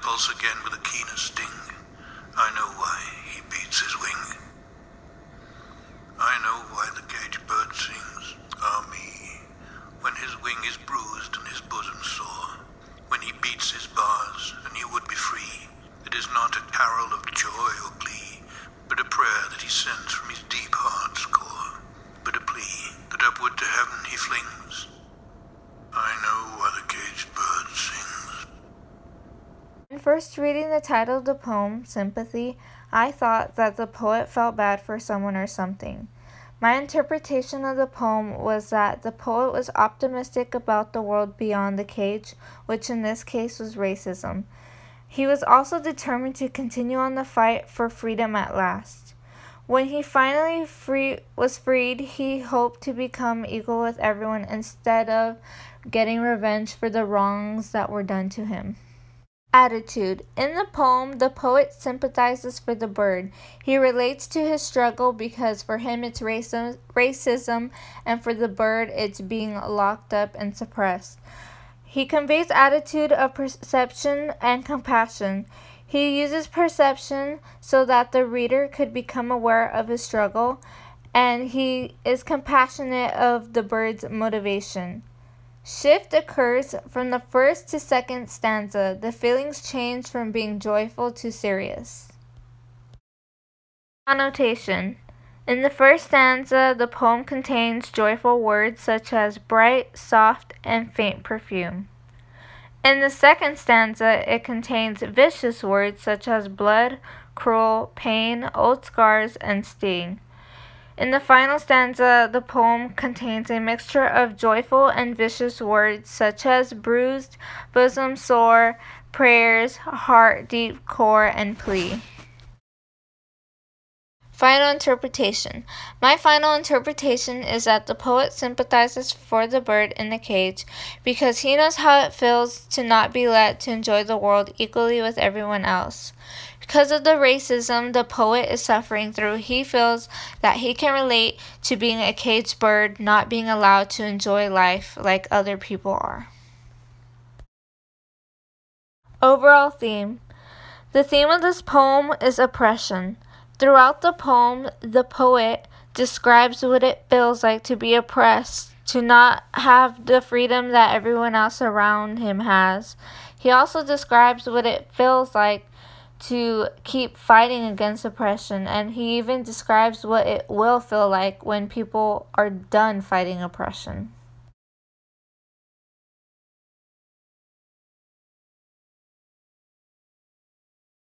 pulse again with a keener sting. I know why he beats his wing. I know why the caged bird sings, ah me, when his wing is bruised and his bosom sore, when he beats his bars and you would be free. It is not a carol of joy or glee, but a prayer that he sends from his deep heart's core, but a plea that upward to heaven he flings. I know why the caged bird sings. When first reading the title of the poem, Sympathy, I thought that the poet felt bad for someone or something. My interpretation of the poem was that the poet was optimistic about the world beyond the cage, which in this case was racism. He was also determined to continue on the fight for freedom at last. When he finally was freed, he hoped to become equal with everyone instead of getting revenge for the wrongs that were done to him. Attitude. In the poem, the poet sympathizes for the bird. He relates to his struggle because for him it's racism, and for the bird it's being locked up and suppressed. He conveys attitude of perception and compassion. He uses perception so that the reader could become aware of his struggle, and he is compassionate of the bird's motivation. Shift occurs from the first to second stanza. The feelings change from being joyful to serious. Connotation. In the first stanza, the poem contains joyful words such as bright, soft, and faint perfume. In the second stanza, it contains vicious words such as blood, cruel, pain, old scars, and sting. In the final stanza, the poem contains a mixture of joyful and vicious words such as bruised, bosom sore, prayers, heart deep core, and plea. Final interpretation. My final interpretation is that the poet sympathizes for the bird in the cage because he knows how it feels to not be let to enjoy the world equally with everyone else. Because of the racism the poet is suffering through, he feels that he can relate to being a caged bird, not being allowed to enjoy life like other people are. Overall theme. The theme of this poem is oppression. Throughout the poem, the poet describes what it feels like to be oppressed, to not have the freedom that everyone else around him has. He also describes what it feels like to keep fighting against oppression, and he even describes what it will feel like when people are done fighting oppression.